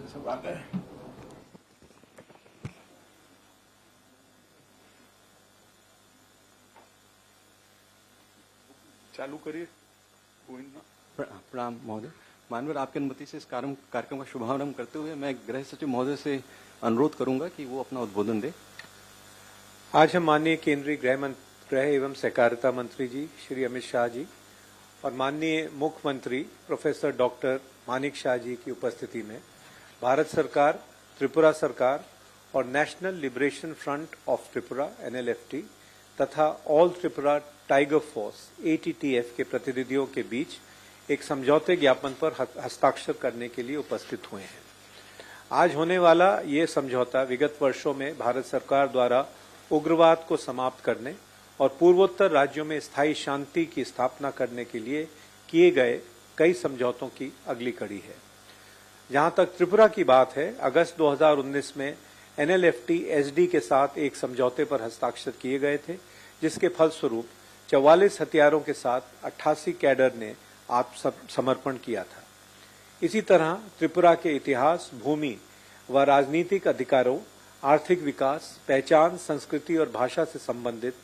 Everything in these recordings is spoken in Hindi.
सब आ गए। चालू करिए। प्रणाम महोदय। माननीय आपकी अनुमति से इस कार्यक्रम का शुभारंभ करते हुए मैं गृह सचिव महोदय से अनुरोध करूंगा कि वो अपना उद्बोधन दे। आज हम माननीय केंद्रीय गृह एवं सहकारिता मंत्री जी श्री अमित शाह जी और माननीय मुख्यमंत्री प्रोफेसर डॉक्टर मानिक शाह जी की उपस्थिति में भारत सरकार, त्रिपुरा सरकार और national Liberation front of Tripura NLFT तथा all Tripura tiger force ATTF के प्रतिनिधियों के बीच एक समझौते ज्ञापन पर हस्ताक्षर करने के लिए उपस्थित हुए हैं। आज होने वाला ये समझौता विगत वर्षों में भारत सरकार द्वारा उग्रवाद को समाप्त करने और पूर्वोत्तर राज्यों में स्थायी शांति की स्थापना करने के लिए किए गए कई समझौतों की अगली कड़ी है। जहां तक त्रिपुरा की बात है, अगस्त 2019 में NLFT SD के साथ एक समझौते पर हस्ताक्षर किए गए थे, जिसके फलस्वरूप 44 हथियारों के साथ 88 कैडर ने आत्मसमर्पण किया था। इसी तरह त्रिपुरा के इतिहास, भूमि व राजनीतिक अधिकारों, आर्थिक विकास, पहचान, संस्कृति और भाषा से संबंधित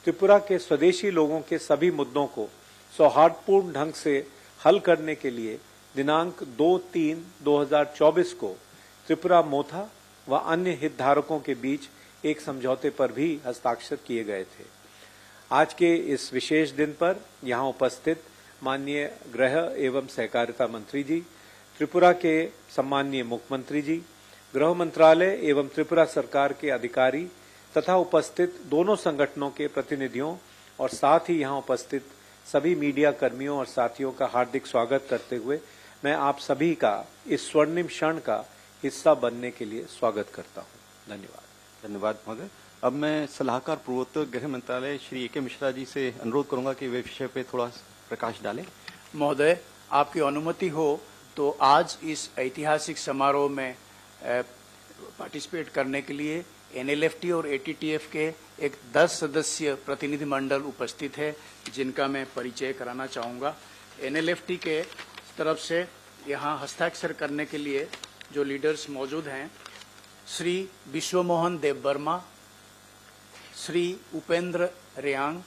त्रिपुरा के स्वदेशी लोगों के सभी मुद्दों को सौहार्दपूर्ण ढंग से हल करने के लिए दिनांक 2/3/2024 को त्रिपुरा मोथा व अन्य हितधारकों के बीच एक समझौते पर भी हस्ताक्षर किए गए थे। आज के इस विशेष दिन पर यहां उपस्थित माननीय गृह एवं सहकारिता मंत्री जी, त्रिपुरा के सम्माननीय मुख्यमंत्री जी, गृह मंत्रालय एवं त्रिपुरा सरकार के अधिकारी तथा उपस्थित दोनों संगठनों के प्रतिनिधियों और साथ ही यहां उपस्थित सभी मीडिया कर्मियों और साथियों का हार्दिक स्वागत करते हुए मैं आप सभी का इस स्वर्णिम क्षण का हिस्सा बनने के लिए स्वागत करता हूं। धन्यवाद। धन्यवाद महोदय। अब मैं सलाहकार पूर्वोत्तर गृह मंत्रालय श्री AK मिश्रा जी से अनुरोध करूंगा कि वे विषय पे थोड़ा प्रकाश डालें। महोदय, आपकी अनुमति हो तो आज इस ऐतिहासिक समारोह में पार्टिसिपेट करने के लिए NLFT और ATTF के एक 10 सदस्यीय प्रतिनिधि मंडल उपस्थित है, जिनका मैं परिचय कराना चाहूँगा। NLFT के तरफ से यहाँ हस्ताक्षर करने के लिए जो लीडर्स मौजूद हैं, श्री विश्वमोहन देववर्मा, श्री उपेंद्र रेयांग,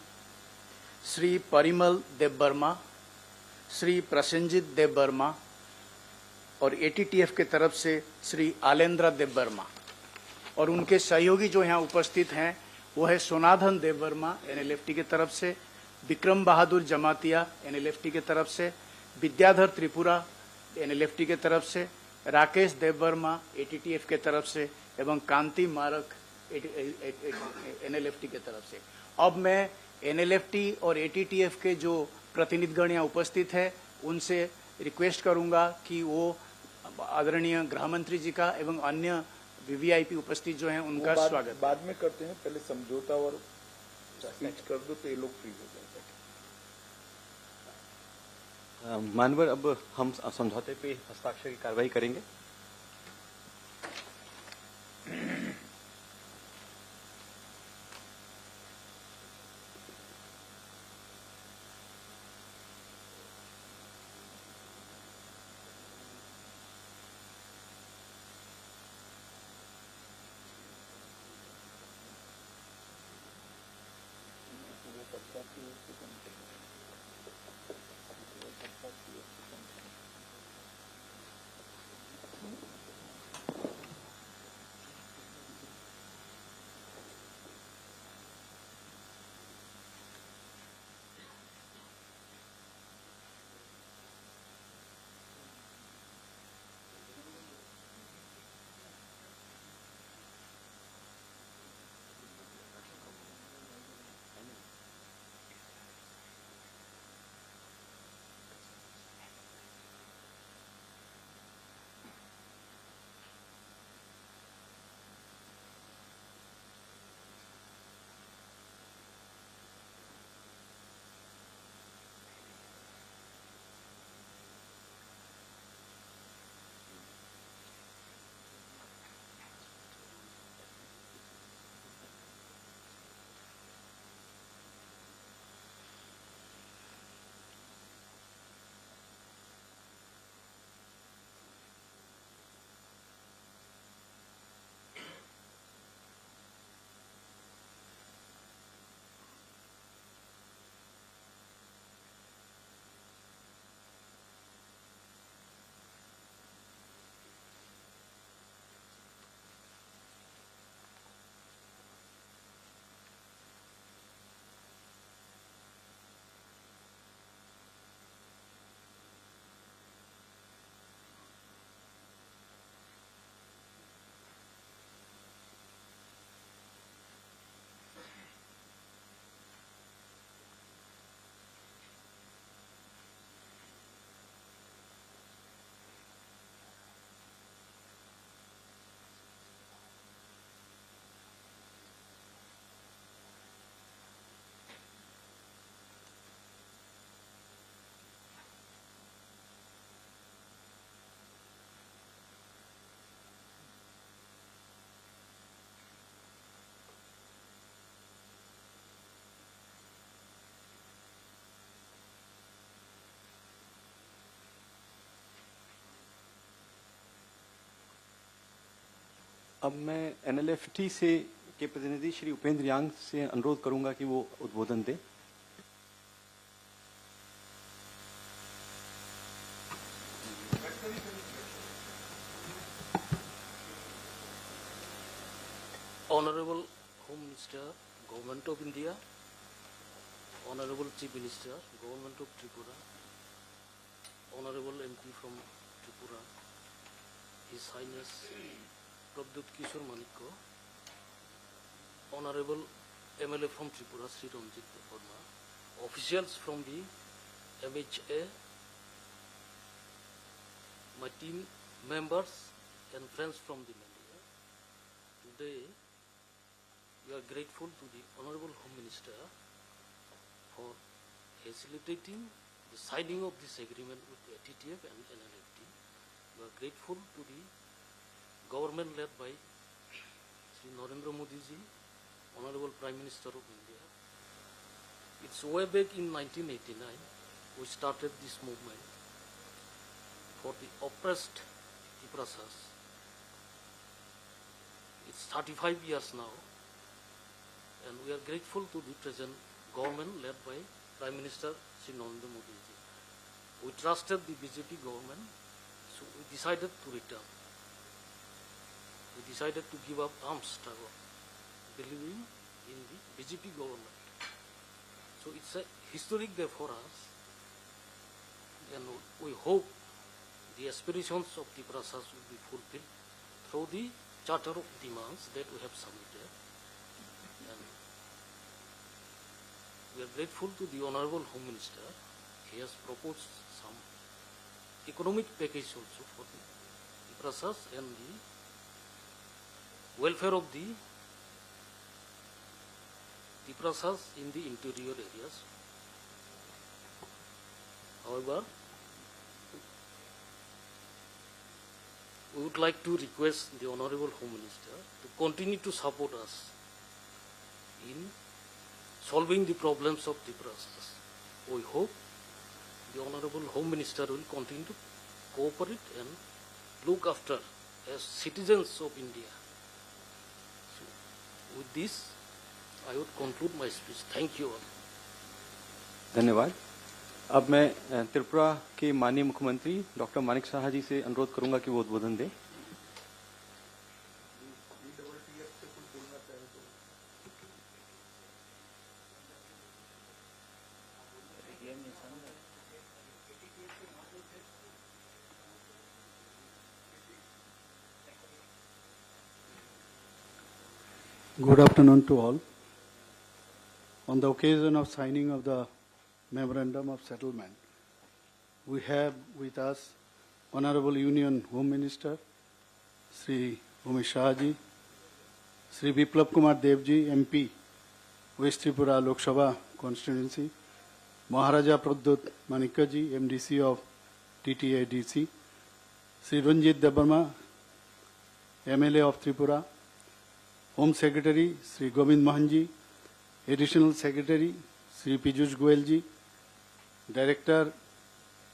श्री परिमल देववर्मा, श्री प्रसेनजीत देववर्मा और ATTF के तरफ से श्री आलेंद्र देववर्मा और उनके सहयोगी जो यहाँ उपस्थित हैं वो है सोनाधन देववर्मा NLFT के तरफ से, विक्रम बहादुर जमातिया NLFT के तरफ से, विद्याधर त्रिपुरा NLFT के तरफ से, राकेश देववर्मा ATTF के तरफ से एवं कांति मारक NLFT के तरफ से। अब मैं NLFT और ATTF के जो प्रतिनिधिगण यहाँ उपस्थित है उनसे रिक्वेस्ट करूंगा कि वो आदरणीय गृह मंत्री जी का एवं अन्य VVIP उपस्थित जो हैं उनका स्वागत बाद में करते हैं। पहले समझौता और स्पीच कर दो तो ये लोग फ्री हो जाएंगे। माननीय अब हम समझौते पे हस्ताक्षर की कार्रवाई करेंगे। अब मैं एनएलएफटी से के प्रतिनिधि श्री उपेंद्र यांग से अनुरोध करूंगा कि वो उद्बोधन दें। Honorable Home Minister, Government of India, Honorable Chief Minister, Government of Tripura, Honorable MP from Tripura, His Highness Prabdut Kishore Manikko, Honorable MLA from Tripura, Sri Ranjit Verma, officials from the MHA, my team members and friends from the media. Today, we are grateful to the Honorable Home Minister for facilitating the signing of this agreement with the TTF and NLFT. We are grateful to the government led by Sri Narendra Modi ji, Honorable Prime Minister of India. It's way back in 1989 we started this movement for the oppressed Tiprasas. It's 35 years now, and we are grateful to the present government led by Prime Minister Sri Narendra Modi ji. We trusted the BJP government, so we decided to return. We decided to give up arms struggle, believing in the BJP government. So it's a historic day for us, and we hope the aspirations of the Tiprasas will be fulfilled through the Charter of Demands that we have submitted. And we are grateful to the Honorable Home Minister. He has proposed some economic package also for the Tiprasas and the welfare of the Tiprasas in the interior areas. However, we would like to request the Honorable Home Minister to continue to support us in solving the problems of Tiprasas. We hope the Honorable Home Minister will continue to cooperate and look after as citizens of India. So, with this, I would conclude my speech. Thank you all. धन्यवाद। अब मैं त्रिपुरा के माननीय मुख्यमंत्री डॉक्टर मानिक साहा जी से अनुरोध करूंगा कि वो उद्बोधन दें। Good afternoon to all. On the occasion of signing of the Memorandum of Settlement, we have with us Honorable Union Home Minister, Sri Umesh Shah ji, Sri Biplab Kumar Dev ji, MP, West Tripura Lok Sabha Constituency, Maharaja Prabdut Manikka ji, MDC of TTADC, Sri Ranjit Verma, MLA of Tripura, Home Secretary Sri Govind Mohan ji, Additional Secretary Sri Piyush Goyal ji, Director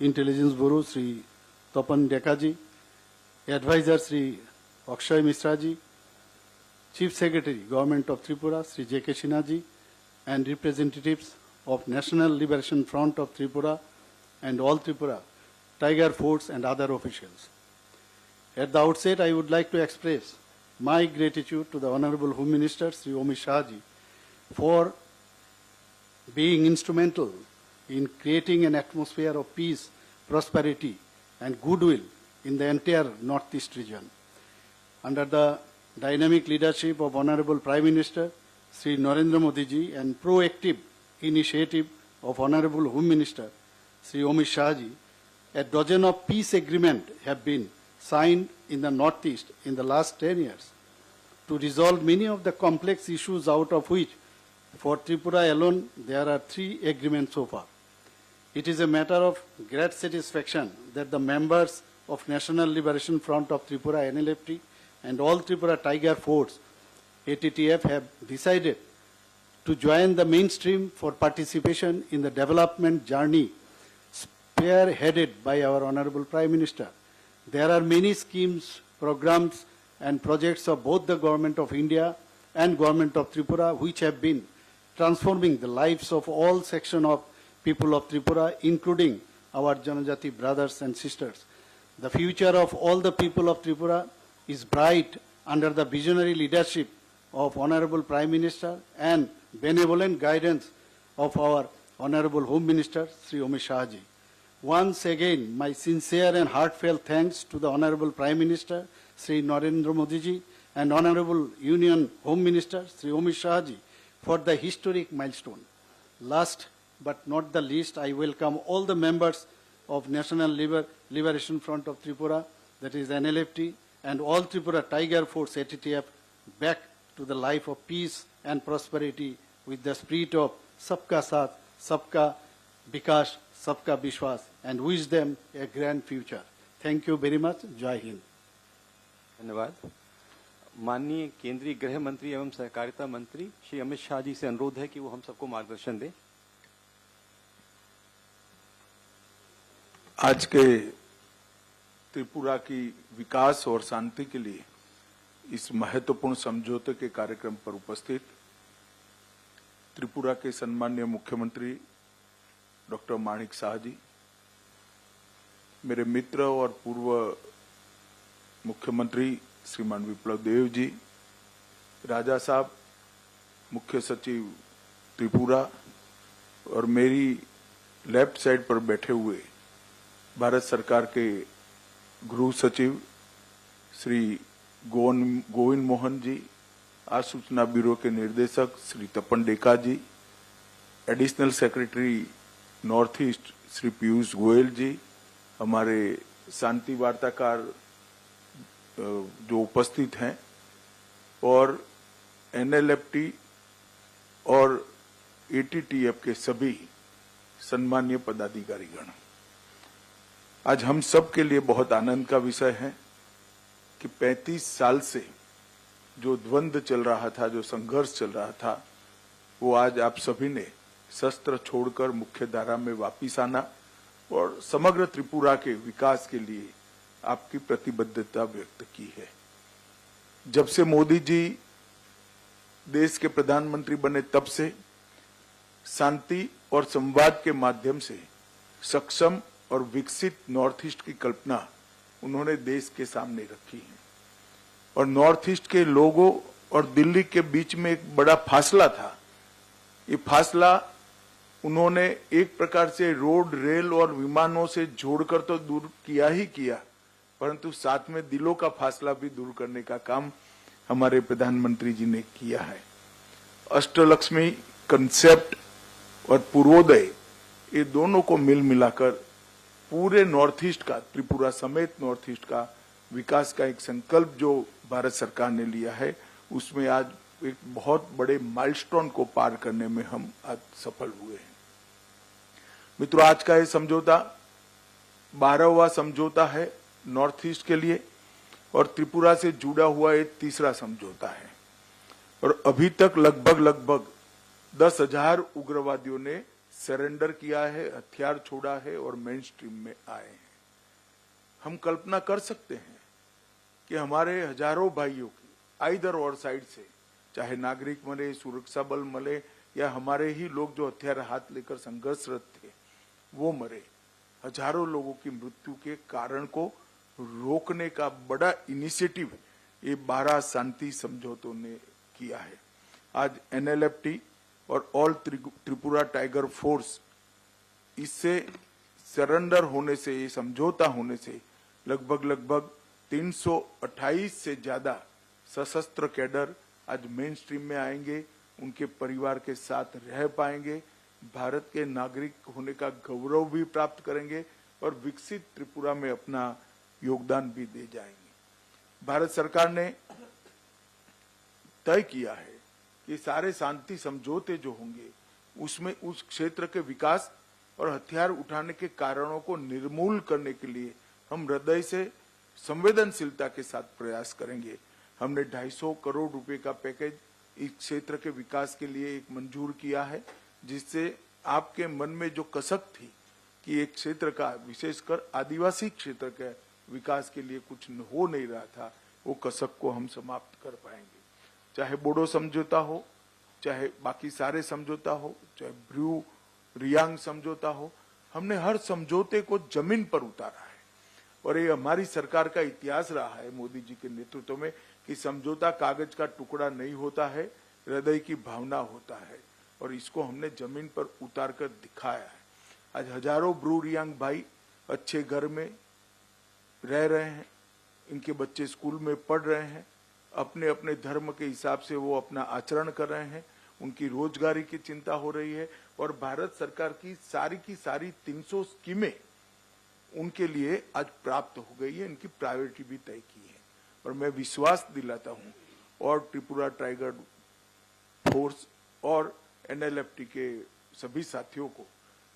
Intelligence Bureau Sri Tapan Deka ji, Advisor Sri Akshay Misra ji, Chief Secretary Government of Tripura Sri J.K. Sinha ji, and representatives of National Liberation Front of Tripura and All Tripura, Tiger Force and other officials. At the outset, I would like to express my gratitude to the Honorable Home Minister Sri Umesh Shah ji for being instrumental in creating an atmosphere of peace, prosperity and goodwill in the entire Northeast region. Under the dynamic leadership of Honorable Prime Minister Sri Narendra Modi ji and proactive initiative of Honorable Home Minister Sri Umesh Shah ji, a dozen of peace agreements have been signed in the Northeast in the last 10 years to resolve many of the complex issues, out of which for Tripura alone there are 3 agreements so far. It is a matter of great satisfaction that the members of National Liberation Front of Tripura, NLFT, and All Tripura Tiger Force, ATTF, have decided to join the mainstream for participation in the development journey spearheaded by our Honorable Prime Minister. There are many schemes, programs and projects of both the Government of India and Government of Tripura, which have been transforming the lives of all sections of people of Tripura, including our Janajati brothers and sisters. The future of all the people of Tripura is bright under the visionary leadership of Honorable Prime Minister and benevolent guidance of our Honorable Home Minister, Sri Amit Shah Ji. Once again, my sincere and heartfelt thanks to the Honorable Prime Minister, Sri Narendra Modi Ji, and Honorable Union Home Minister, Sri Amit Shah Ji, for the historic milestone. Last but not the least, I welcome all the members of National Liberation Front of Tripura, that is NLFT, and all Tripura Tiger Force ATTF back to the life of peace and prosperity with the spirit of Sabka Saath, Sabka Vikas, Sabka Vishwas, and wish them a grand future. Thank you very much. Jai Hind. धन्यवाद। माननीय केंद्रीय गृह मंत्री एवं सहकारिता मंत्री श्री अमित शाह जी से अनुरोध है कि वो हम सबको मार्गदर्शन दें। आज के त्रिपुरा की विकास और शांति के लिए इस महत्वपूर्ण समझौते के कार्यक्रम पर उपस्थित त्रिपुरा के सम्माननीय मुख्यमंत्री डॉक्टर माणिक शाह जी, मेरे मित्र और पूर्व मुख्यमंत्री श्रीमान विप्लव देव जी, राजा साहब, मुख्य सचिव त्रिपुरा और मेरी लेफ्ट साइड पर बैठे हुए भारत सरकार के गृह सचिव श्री गोविंद मोहन जी, आसूचना ब्यूरो के निर्देशक Shri Tapan Deka ji, additional secretary north east Shri Piyush Goyal ji, हमारे शांति वार्ताकार जो उपस्थित हैं, और एनएलएफटी और एटीटीएफ के सभी सम्मानीय पदाधिकारीगण, आज हम सब के लिए बहुत आनंद का विषय है कि 35 साल से जो द्वंद्व चल रहा था, जो संघर्ष चल रहा था, वो आज आप सभी ने शस्त्र छोड़कर मुख्य धारा में वापिस आना और समग्र त्रिपुरा के विकास के लिए आपकी प्रतिबद्धता व्यक्त की है। जब से मोदी जी देश के प्रधानमंत्री बने तब से शांति और संवाद के माध्यम से सक्षम और विकसित नॉर्थ ईस्ट की कल्पना उन्होंने देश के सामने रखी है। और नॉर्थ ईस्ट के लोगों और दिल्ली के बीच में एक बड़ा फासला था। ये फासला उन्होंने एक प्रकार से रोड, रेल और विमानों से जोड़कर तो दूर किया ही किया, परंतु साथ में दिलों का फासला भी दूर करने का काम हमारे प्रधानमंत्री जी ने किया है। अष्टलक्ष्मी कंसेप्ट और पूर्वोदय, ये दोनों को मिल मिलाकर पूरे नॉर्थ ईस्ट का, त्रिपुरा समेत नॉर्थ ईस्ट का विकास का एक संकल्प जो भारत सरकार ने लिया है, उसमें आज एक बहुत बड़े माइलस्टोन को पार करने में हम आज सफल हुए हैं। मित्रों, आज का ये समझौता 12वां समझौता है नॉर्थ ईस्ट के लिए और त्रिपुरा से जुड़ा हुआ एक तीसरा समझौता है। और अभी तक लगभग 10,000 उग्रवादियों ने सरेंडर किया है, हथियार छोड़ा है और मेन स्ट्रीम में आए हैं। हम कल्पना कर सकते हैं कि हमारे हजारों भाइयों की आइदर और साइड से, चाहे नागरिक मरे, सुरक्षा बल मरे या हमारे ही लोग जो हथियार हाथ लेकर संघर्षरत थे वो मरे, हजारों लोगों की मृत्यु के कारण को रोकने का बड़ा इनिशिएटिव ये 12 शांति समझौतों ने किया है। आज एनएलएफटी और ऑल त्रिपुरा टाइगर फोर्स, इससे सरेंडर होने से, ये समझौता होने से लगभग 328 से ज्यादा सशस्त्र कैडर आज मेन स्ट्रीम में आएंगे, उनके परिवार के साथ रह पाएंगे, भारत के नागरिक होने का गौरव भी प्राप्त करेंगे और विकसित त्रिपुरा में अपना योगदान भी दे जाएंगे। भारत सरकार ने तय किया है कि सारे शांति समझौते जो होंगे उसमें उस क्षेत्र के विकास और हथियार उठाने के कारणों को निर्मूल करने के लिए हम हृदय से संवेदनशीलता के साथ प्रयास करेंगे। हमने 250 करोड़ रुपए का पैकेज इस क्षेत्र के विकास के लिए एक मंजूर किया है, जिससे आपके मन में जो कसक थी कि एक क्षेत्र का, विशेषकर आदिवासी क्षेत्र के विकास के लिए कुछ हो नहीं रहा था, वो कसक को हम समाप्त कर पाएंगे। चाहे बोडो समझौता हो, चाहे बाकी सारे समझौता हो, चाहे ब्रू रियांग समझौता हो, हमने हर समझौते को जमीन पर उतारा है। और ये हमारी सरकार का इतिहास रहा है मोदी जी के नेतृत्व में कि समझौता कागज का टुकड़ा नहीं होता है, हृदय की भावना होता है, और इसको हमने जमीन पर उतार कर दिखाया है। आज हजारों ब्रू रियांग भाई अच्छे घर में रह रहे हैं, इनके बच्चे स्कूल में पढ़ रहे हैं, अपने अपने धर्म के हिसाब से वो अपना आचरण कर रहे हैं, उनकी रोजगारी की चिंता हो रही है, और भारत सरकार की सारी 300 स्कीमें उनके लिए आज प्राप्त हो गई है, इनकी प्रायोरिटी भी तय की है। और मैं विश्वास दिलाता हूं और त्रिपुरा टाइगर फोर्स और एनएलएफटी के सभी साथियों को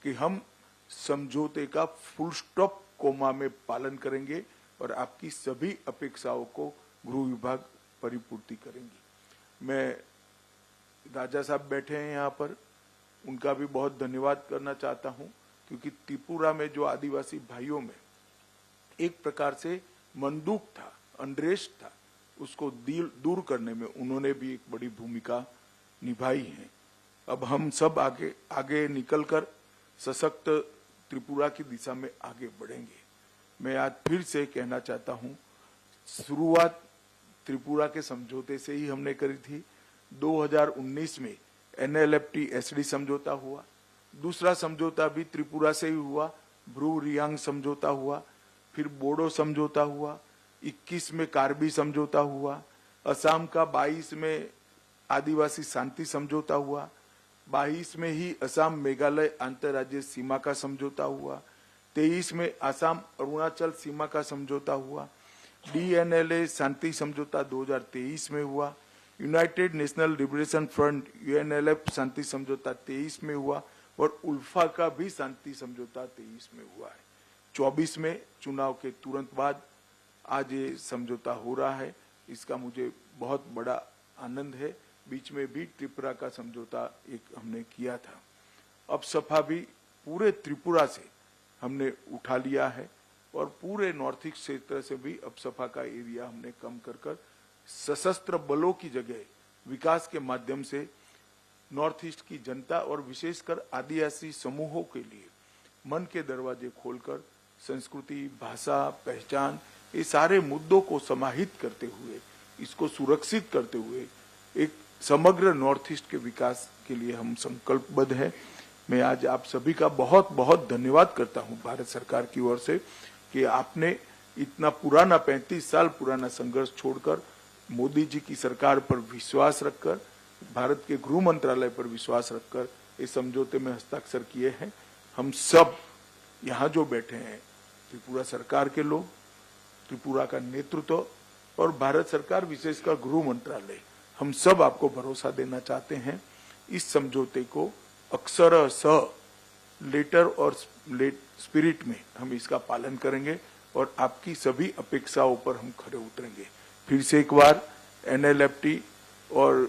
कि हम समझौते का फुल स्टॉप कोमा में पालन करेंगे और आपकी सभी अपेक्षाओं को गृह विभाग परिपूर्ति करेंगी। मैं राजा साहब बैठे हैं यहाँ पर, उनका भी बहुत धन्यवाद करना चाहता हूँ, क्योंकि त्रिपुरा में जो आदिवासी भाइयों में एक प्रकार से मंदूक था, अनरेस्ट था, उसको दूर करने में उन्होंने भी एक बड़ी भूमिका निभाई है। अब हम सब आगे निकलकर सशक्त त्रिपुरा की दिशा में आगे बढ़ेंगे। मैं आज फिर से कहना चाहता हूँ, शुरुआत त्रिपुरा के समझौते से ही हमने करी थी। 2019 में एनएलएफटी एसडी समझौता हुआ, दूसरा समझौता भी त्रिपुरा से ही हुआ, ब्रू रियांग समझौता हुआ, फिर बोडो समझौता हुआ, 21 में कार्बी समझौता हुआ, असम का 22 में आदिवासी शांति समझौता हुआ, 22 में ही असम मेघालय अंतर्राज्यीय सीमा का समझौता हुआ, 23 में असम अरुणाचल सीमा का समझौता हुआ, डीएनएलए शांति समझौता 2023 में हुआ, United National Liberation Front UNLF शांति समझौता 23 में हुआ, और उल्फा का भी शांति समझौता 23 में हुआ है। 24 में चुनाव के तुरंत बाद आज ये समझौता हो रहा है, इसका मुझे बहुत बड़ा आनंद है। बीच में भी त्रिपुरा का समझौता एक हमने किया था। अब सफा भी पूरे त्रिपुरा से हमने उठा लिया है, और पूरे नॉर्थ ईस्ट क्षेत्र से भी अब सफा का एरिया हमने कम कर सशस्त्र बलों की जगह विकास के माध्यम से नॉर्थ ईस्ट की जनता और विशेषकर आदिवासी समूहों के लिए मन के दरवाजे खोलकर संस्कृति, भाषा, पहचान, ये सारे मुद्दों को समाहित करते हुए, इसको सुरक्षित करते हुए एक समग्र नॉर्थ ईस्ट के विकास के लिए हम संकल्पबद्ध हैं। मैं आज आप सभी का बहुत बहुत धन्यवाद करता हूं भारत सरकार की ओर से कि आपने इतना पुराना 35 साल पुराना संघर्ष छोड़कर मोदी जी की सरकार पर विश्वास रखकर, भारत के गृह मंत्रालय पर विश्वास रखकर इस समझौते में हस्ताक्षर किए हैं। हम सब यहाँ जो बैठे हैं, त्रिपुरा सरकार के लोग, त्रिपुरा का नेतृत्व और भारत सरकार विशेषकर गृह मंत्रालय, हम सब आपको भरोसा देना चाहते हैं। इस समझौते को अक्षरशः लेटर और स्पिरिट में हम इसका पालन करेंगे और आपकी सभी अपेक्षाओं पर हम खरे उतरेंगे। फिर से एक बार एनएलएफटी और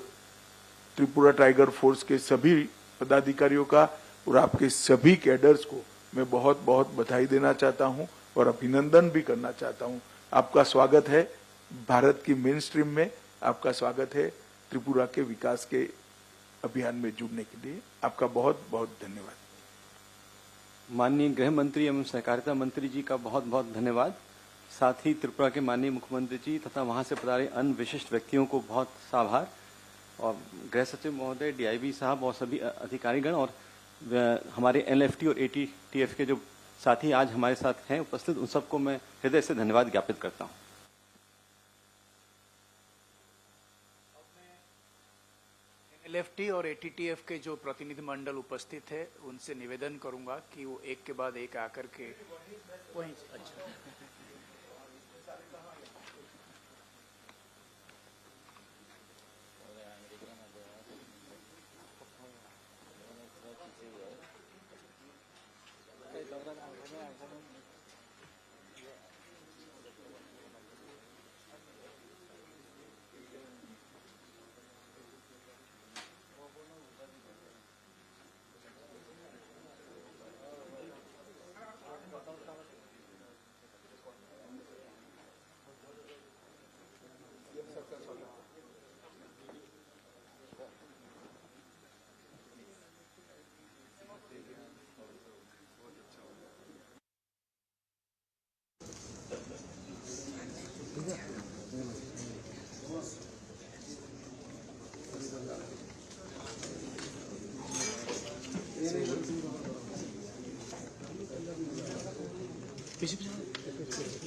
त्रिपुरा टाइगर फोर्स के सभी पदाधिकारियों का और आपके सभी कैडर्स को मैं बहुत बहुत बधाई देना चाहता हूं और अभिनंदन भी करना चाहता हूं। आपका स्वागत है भारत की मेन स्ट्रीम में, आपका स्वागत है त्रिपुरा के विकास के अभियान में जुड़ने के लिए। आपका बहुत बहुत धन्यवाद। माननीय गृह मंत्री एवं सहकारिता मंत्री जी का बहुत बहुत धन्यवाद। साथ ही त्रिपुरा के माननीय मुख्यमंत्री जी तथा वहां से पधारे अन्य विशिष्ट व्यक्तियों को बहुत आभार, और गृह सचिव महोदय, डीआईबी साहब और सभी अधिकारीगण और हमारे एनएलएफटी और एटीटीएफ के जो साथी आज हमारे साथ हैं उपस्थित, उन सबको मैं हृदय से धन्यवाद ज्ञापित करता हूं। एनएलएफटी और एटीटीएफ के जो प्रतिनिधि मंडल उपस्थित है उनसे निवेदन करूंगा कि वो एक के बाद एक आकर के वहीं। अच्छा, पीछे